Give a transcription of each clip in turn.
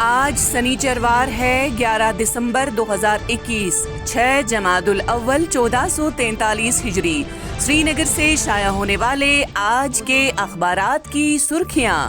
آج سنیچروار ہے 11 دسمبر 2021 6 جمادی الاول 1443 ہجری۔ سری نگر سے شائع ہونے والے آج کے اخبارات کی سرخیاں۔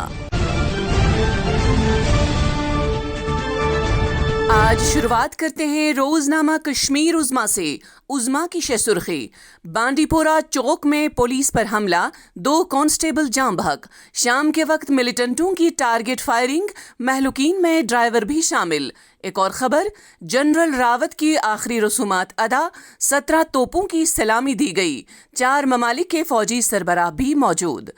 آج شروعات کرتے ہیں روزنامہ کشمیر عظمیٰ سے۔ عظمیٰ کی شہ سرخی: بانڈی پورہ چوک میں پولیس پر حملہ، 2 کانسٹیبل جاں بحق۔ شام کے وقت ملیٹنٹوں کی ٹارگٹ فائرنگ، مہلوکین میں ڈرائیور بھی شامل۔ ایک اور خبر: جنرل راوت کی آخری رسومات ادا، 17 توپوں کی سلامی دی گئی، 4 ممالک کے فوجی سربراہ بھی موجود۔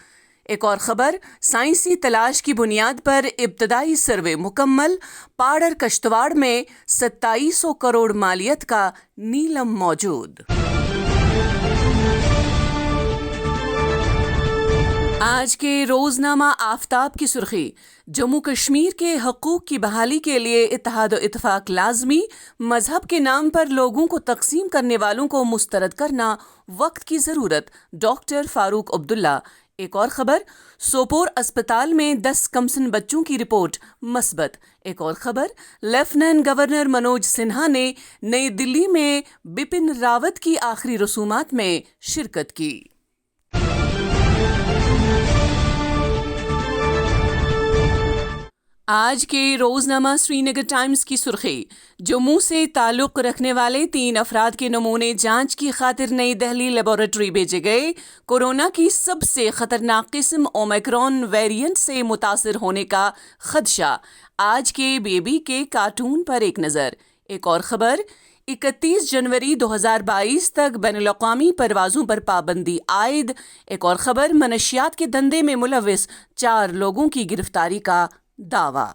ایک اور خبر: سائنسی تلاش کی بنیاد پر ابتدائی سروے مکمل، پاڑر کشتواڑ میں 2700 کروڑ مالیت کا نیلم موجود۔ آج کے روزنامہ آفتاب کی سرخی: جموں کشمیر کے حقوق کی بحالی کے لیے اتحاد و اتفاق لازمی، مذہب کے نام پر لوگوں کو تقسیم کرنے والوں کو مسترد کرنا وقت کی ضرورت، ڈاکٹر فاروق عبداللہ۔ ایک اور خبر: سوپور اسپتال میں 10 کمسن بچوں کی رپورٹ مثبت۔ ایک اور خبر: لیفٹیننٹ گورنر منوج سنہا نے نئی دلی میں بپن راوت کی آخری رسومات میں شرکت کی۔ آج کے روزنامہ سری نگر ٹائمز کی سرخی: جموں سے تعلق رکھنے والے 3 افراد کے نمونے جانچ کی خاطر نئی دہلی لیبارٹری بھیجے گئے۔ کورونا کی سب سے خطرناک قسم اومیکرون ویرینٹ سے متاثر ہونے کا خدشہ۔ آج کے بیبی کے کارٹون پر ایک نظر۔ ایک اور خبر: 31 جنوری 2022 تک بین الاقوامی پروازوں پر پابندی عائد۔ ایک اور خبر: منشیات کے دھندے میں ملوث 4 لوگوں کی گرفتاری کا دعویٰ۔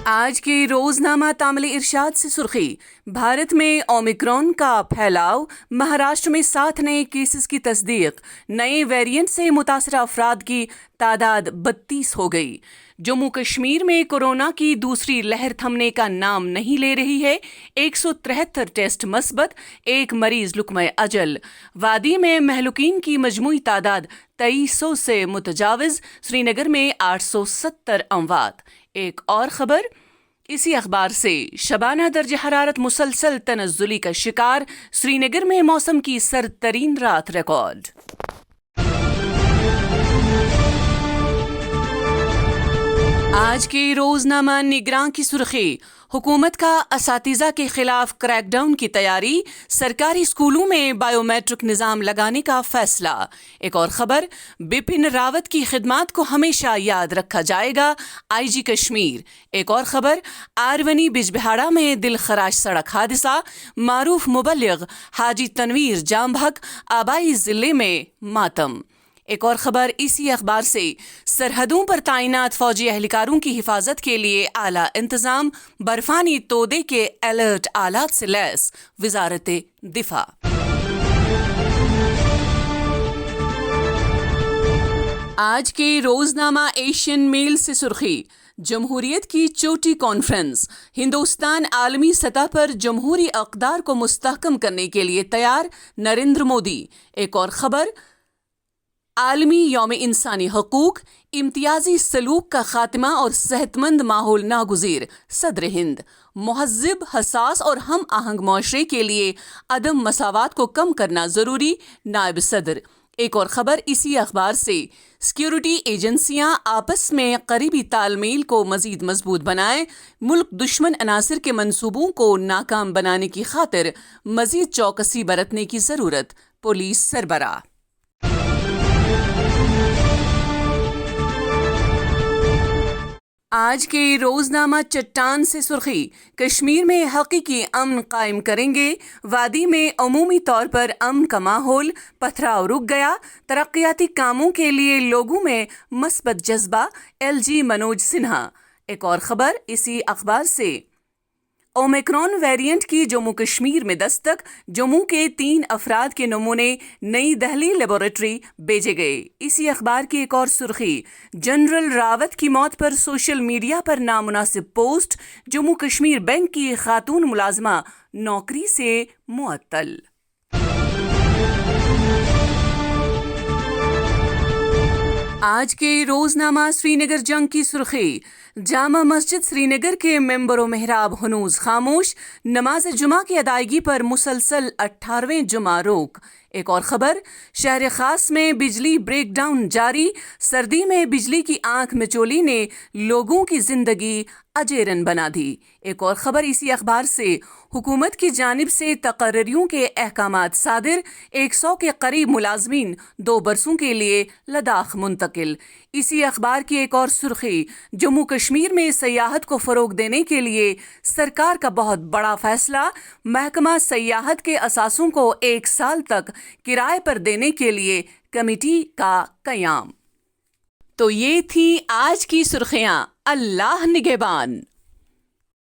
آج کے روزنامہ تامل ارشاد سے سرخی: بھارت میں اومیکرون کا پھیلاؤ، مہاراشٹر میں 7 نئے کیسز کی تصدیق، نئے ویرینٹ سے متاثرہ افراد کی تعداد 32 ہو گئی۔ جموں کشمیر میں کورونا کی دوسری لہر تھمنے کا نام نہیں لے رہی ہے، 173 ٹیسٹ مثبت، 1 مریض لقمہ اجل۔ وادی میں مہلوکین کی مجموعی تعداد 2300 سے متجاوز، سری نگر میں 870 اموات۔ ایک اور خبر اسی اخبار سے: شبانہ درجہ حرارت مسلسل تنزلی کا شکار، سری نگر میں موسم کی سرد ترین رات ریکارڈ۔ آج کے روزنامہ نگراں کی سرخی: حکومت کا اساتذہ کے خلاف کریک ڈاؤن کی تیاری، سرکاری اسکولوں میں بائیو میٹرک نظام لگانے کا فیصلہ۔ ایک اور خبر: بپن راوت کی خدمات کو ہمیشہ یاد رکھا جائے گا، آئی جی کشمیر۔ ایک اور خبر: آرونی بجبہاڑا میں دل خراش سڑک حادثہ، معروف مبلغ حاجی تنویر جاں بحق، آبائی ضلع میں ماتم۔ ایک اور خبر اسی اخبار سے: سرحدوں پر تعینات فوجی اہلکاروں کی حفاظت کے لیے اعلیٰ انتظام، برفانی تودے کے الرٹ آلات سے لیس، وزارت دفاع۔ آج کے روزنامہ ایشین میل سے سرخی: جمہوریت کی چوٹی کانفرنس، ہندوستان عالمی سطح پر جمہوری اقدار کو مستحکم کرنے کے لیے تیار، نریندر مودی۔ ایک اور خبر: عالمی یوم انسانی حقوق، امتیازی سلوک کا خاتمہ اور صحت مند ماحول ناگزیر، صدر ہند۔ مہذب، حساس اور ہم آہنگ معاشرے کے لیے عدم مساوات کو کم کرنا ضروری، نائب صدر۔ ایک اور خبر اسی اخبار سے: سیکورٹی ایجنسیاں آپس میں قریبی تال میل کو مزید مضبوط بنائیں، ملک دشمن عناصر کے منصوبوں کو ناکام بنانے کی خاطر مزید چوکسی برتنے کی ضرورت، پولیس سربراہ۔ آج کے روزنامہ چٹان سے سرخی: کشمیر میں حقیقی امن قائم کریں گے، وادی میں عمومی طور پر امن کا ماحول، پتھراؤ رک گیا، ترقیاتی کاموں کے لیے لوگوں میں مثبت جذبہ، ایل جی منوج سنہا۔ ایک اور خبر اسی اخبار سے: اومیکرون ویرینٹ کی جموں کشمیر میں دستک، جموں کے 3 افراد کے نمونے نئی دہلی لیبارٹری بھیجے گئے۔ اسی اخبار کی ایک اور سرخی: جنرل راوت کی موت پر سوشل میڈیا پر نامناسب پوسٹ، جموں کشمیر بینک کی خاتون ملازمہ نوکری سے معطل۔ آج کے روزنامہ سری نگر جنگ کی سرخی، جامع مسجد سری نگر کے ممبر و محراب ہنوز خاموش، نماز جمعہ کی ادائیگی پر مسلسل 18ویں جمعہ روک۔ ایک اور خبر، شہر خاص میں بجلی بریک ڈاؤن جاری، سردی میں بجلی کی آنکھ مچولی نے لوگوں کی زندگی اجیرن بنا دی۔ ایک اور خبر اسی اخبار سے، حکومت کی جانب سے تقرریوں کے احکامات صادر، 100 کے قریب ملازمین 2 برسوں کے لیے لداخ منتقل۔ اسی اخبار کی ایک اور سرخی، جموں کشمیر میں سیاحت کو فروغ دینے کے لیے سرکار کا بہت بڑا فیصلہ، محکمہ سیاحت کے اثاثوں کو 1 سال تک کرائے پر دینے کے لیے کمیٹی کا قیام۔ تو یہ تھی آج کی سرخیاں۔ اللہ نگہبان۔